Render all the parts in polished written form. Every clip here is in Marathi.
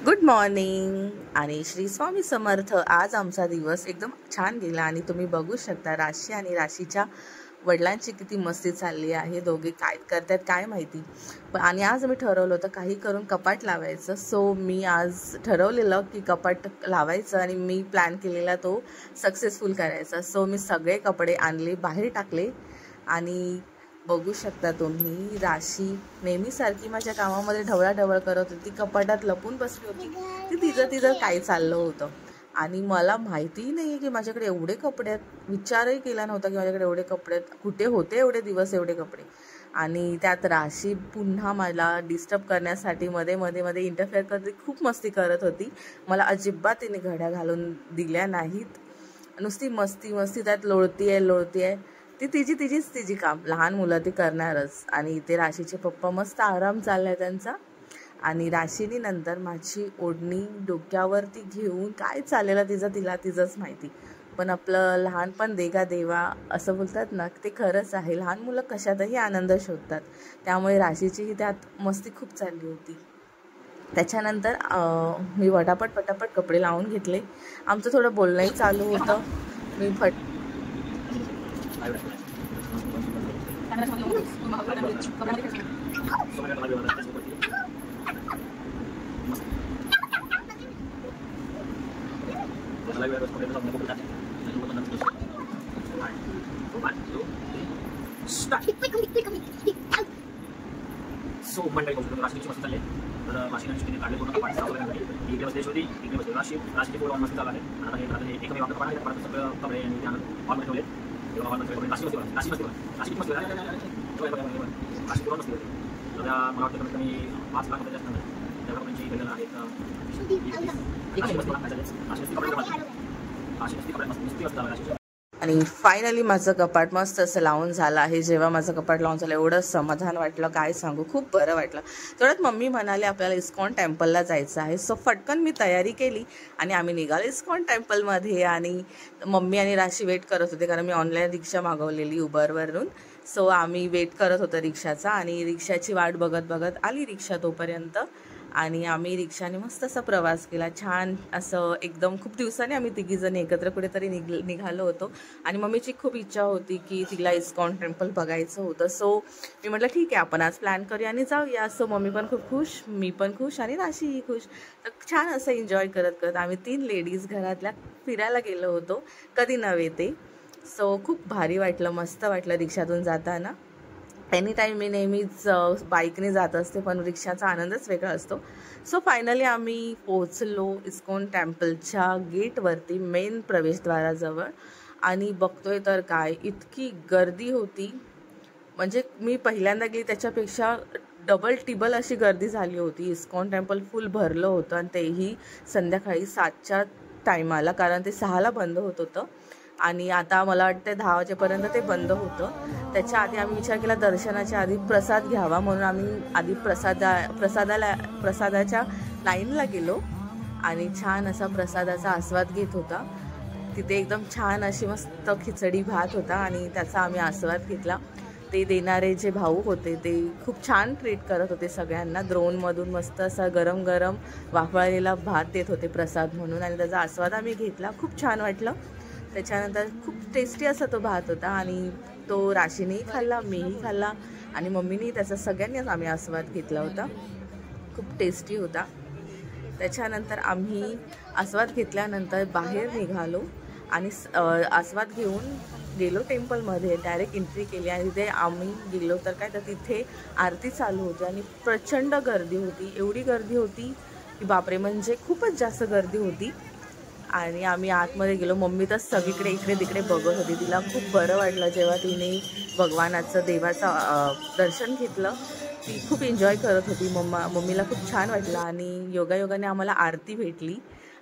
गुड मॉर्निंग आणि श्री स्वामी समर्थ। आज आमचा दिवस एकदम छान गेला आणि तुम्ही बघू शकता राशी आणि राशीच्या वडिलांची किती मस्ती चालली आहे। दोघे काय करतात काय माहिती। आणि आज मी ठरवलं होतं काही करून कपाट लावायचं। सो मी आज ठरवलेलं की कपाट लावायचं आणि मी प्लॅन केलेला तो सक्सेसफुल करायचा। सो मी सगळे कपडे आणले, बाहेर टाकले आणि बघू शकता तुम्ही राशी नेहमीसारखी माझ्या कामामध्ये ढवळाढवळ करत होती, कपाटात लपून बसली होती। ती तिचं काय चाललं होतं आणि मला माहितीही नाही आहे की माझ्याकडे एवढे कपडे आहेत। विचारही केला नव्हता की माझ्याकडे एवढे कपडे आहेत, कुठे होते एवढे दिवस एवढे कपडे। आणि त्यात राशी पुन्हा मला डिस्टर्ब करण्यासाठी मध्ये मध्ये मध्ये इंटरफेअर करते, खूप मस्ती करत होती। मला अजिबात तिने घड्या घालून दिल्या नाहीत, नुसती मस्ती मस्ती त्यात लोळतीये। ती तिची काम, लहान मुलं ती करणारच। आणि इथे राशीचे पप्पा मस्त आराम चाललाय त्यांचा। आणि राशीनी नंतर माझी ओढणी डोक्यावरती घेऊन काय चाललेलं तिचंच माहिती। पण आपलं लहानपण देगा देवा असं बोलतात ना, ते खरंच आहे। लहान मुलं कशातही आनंद शोधतात, त्यामुळे राशीचीही त्यात मस्ती खूप चालली होती। त्याच्यानंतर मी पटापट कपडे लावून घेतले। आमचं थोडं बोलणंही चालू होतं। मी सो मंडळी बघू राशीची मस्त चालली तर राशीने काढले पूर्ण कपाट साफ करण्यासाठी इकडे बसले होती, इकडे बसले राशीची पूर्ण मस्त चालू आहे। आता हे एकमेव आपलं कपाट आहे, कपाटात सगळं कपडे आणि हॉलमध्ये ठेवले। तेव्हा हॉलमध्ये राशी मस्त राशी पूर्ण मस्त होती। तर मला वाटतं कमीत कमी 5 लाख रुपये असणार त्या कपड्यांची गणना आहे। आणि फायनली माझं कपाट मस्त असं लावून झालं आहे। जेव्हा माझं कपाट लावून झालं एवढं समाधान वाटलं, काय सांगू, खूप बरं वाटलं। तेवढ्यात मम्मी म्हणाले आपल्याला इस्कॉन टेम्पलला जायचं आहे। सो फटकन मी तयारी केली आणि आम्ही निघालो इस्कॉन टेम्पलमध्ये। आणि मम्मी आणि राशी वेट करत होते, कारण मी ऑनलाईन रिक्षा मागवलेली उबरवरून। सो आम्ही वेट करत होतो रिक्षाचा आणि रिक्षाची वाट बघत आली रिक्षा तोपर्यंत। आणि आम्ही रिक्षाने मस्त असा प्रवास केला, छान असं एकदम। खूप दिवसांनी आम्ही तिघीजणी एकत्र कुठेतरी निघालो होतो आणि मम्मीची खूप इच्छा होती की तिला इस्कॉन टेम्पल बघायचं होतं। सो मी म्हटलं ठीक आहे, आपण आज प्लॅन करूया आणि जाऊया। सो मम्मी पण खूप खुश, मी पण खुश आणि राशीही खुश। तर छान असं एन्जॉय करत आम्ही 3 लेडीज घरातल्या फिरायला गेलो होतो, कधी नव्हे ते। सो खूप भारी वाटलं, मस्त वाटलं रिक्षातून जाताना। एनी टाईम मी नेहमीच बाईकने जात असते, पण रिक्षाचा आनंदच वेगळा असतो। सो फायनली आम्ही पोहोचलो इस्कॉन टेम्पलच्या गेटवरती, मेन प्रवेशद्वाराजवळ। आणि बघतोय तर काय इतकी गर्दी होती, म्हणजे मी पहिल्यांदा गेली त्याच्यापेक्षा डबल टिबल अशी गर्दी झाली होती। इस्कॉन टेम्पल फुल भरलं होतं आणि तेही संध्याकाळी 7च्या टायमाला, कारण ते 6ला बंद होत होतं आणि आता मला वाटतं 10 वाजेपर्यंत ते बंद होतं। त्याच्या आधी आम्ही विचार केला दर्शनाच्या आधी प्रसाद घ्यावा, म्हणून आम्ही आधी प्रसादाच्या लाईनला गेलो आणि छान असा प्रसादाचा आस्वाद घेत होता। तिथे एकदम छान अशी मस्त खिचडी भात होता आणि त्याचा आम्ही आस्वाद घेतला। ते देणारे जे भाऊ होते ते खूप छान ट्रीट करत होते सगळ्यांना। द्रोणमधून मस्त असा गरम गरम वाफळलेला भात देत होते प्रसाद म्हणून, आणि त्याचा आस्वाद आम्ही घेतला, खूप छान वाटलं। त्याच्यानंतर खूप टेस्टी असा तो भात होता आणि तो राशीनेही खाल्ला, मीही खाल्ला आणि मम्मीनेही त्याचा सगळ्यांनीच आम्ही आस्वाद घेतला होता, खूप टेस्टी होता। त्याच्यानंतर आम्ही आस्वाद घेतल्यानंतर बाहेर निघालो आणि आस्वाद घेऊन गेलो टेम्पलमध्ये, डायरेक्ट एंट्री केली। आणि तिथे आम्ही गेलो तर काय, तर तिथे आरती चालू होती आणि प्रचंड गर्दी होती, एवढी गर्दी होती की बापरे, म्हणजे खूपच जास्त गर्दी होती। आणि आम्ही आतमध्ये गेलो, मम्मी तर सगळीकडे इकडे तिकडे बघत होती। तिला खूप बरं वाटलं जेव्हा तिने भगवानाचं देवाचं दर्शन घेतलं, ती खूप एन्जॉय करत होती। मम्मीला खूप छान वाटलं आणि योगायोगाने आम्हाला आरती भेटली।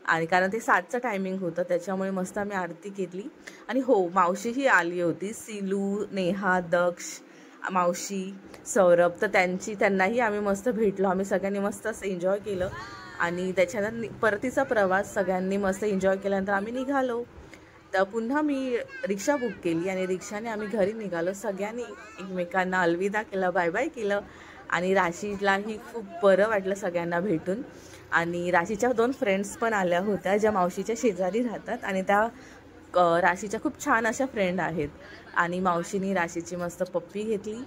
आणि कारण ते 7चं टायमिंग होतं त्याच्यामुळे मस्त आम्ही आरती केली। आणि हो, मावशीही आली होती, सिलू, नेहा, दक्ष, मावशी, सौरभ, तर त्यांनाही आम्ही मस्त भेटलो। आम्ही सगळ्यांनी मस्त असं एन्जॉय केलं आणि त्याच्यानंतर परतीचा प्रवास सगळ्यांनी मस्त एन्जॉय केल्यानंतर आम्ही निघालो। तर पुन्हा मी रिक्षा बुक केली आणि रिक्षाने आम्ही घरी निघालो। सगळ्यांनी एकमेकांना अलविदा केला, बाय बाय केलं आणि राशीलाही खूप बरं वाटलं सगळ्यांना भेटून। आणि राशीच्या 2 फ्रेंड्स पण आल्या होत्या ज्या मावशीच्या शेजारी राहतात आणि त्या राशीच्या खूप छान अशा फ्रेंड आहेत. आणि मावशीनी राशीची मस्त पप्पी घेतली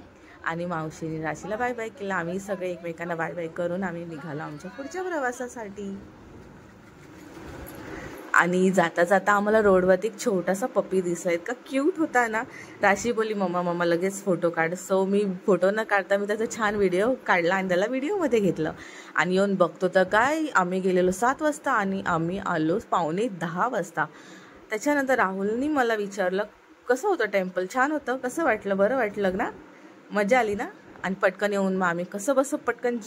आणि मावशीने राशीला बाय बाय केलं. आम्ही सगळे एकमेकांना बाय बाय करून आम्ही निघालो आमच्या पुढच्या प्रवासासाठी. आणि जाता जाता आम्हाला रोडवरती एक छोटासा पप्पी दिसला. इतका क्यूट होता ना. राशी बोलली मम्मा लगेच फोटो काढ. सो मी फोटो न काढता मी त्याचा छान व्हिडिओ काढला आणि त्याला व्हिडिओमध्ये घेतलं. आणि येऊन बघतो तर काय, आम्ही गेलेलो 7 वाजता आणि आम्ही आलो 9:45 वाजता. त्याच्यानंतर राहुलनी मला विचारलं कसं होतं टेम्पल. छान होतं, कसं वाटलं, बरं वाटलं ना, मजा आली ना. आणि पटकन येऊन मग आम्ही कसं पटकन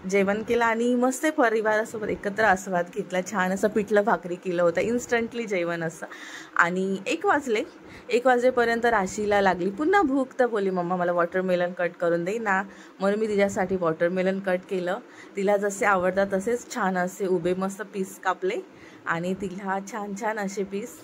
जेवण केलं आणि मस्त परिवारासोबत एकत्र आस्वाद घेतला. छान असं पिठलं भाकरी केलं होतं, इन्स्टंटली जेवण असं. आणि 1 वाजेपर्यंत राशीला लागली पुन्हा भूक. तर बोलली मम्मा मला वॉटरमेलन कट करून दे ना. म्हणून मी तिच्यासाठी वॉटरमेलन कट केलं. तिला जसे आवडतात तसेच छान असे उभे मस्त पीस कापले आणि तिला छान असे पीस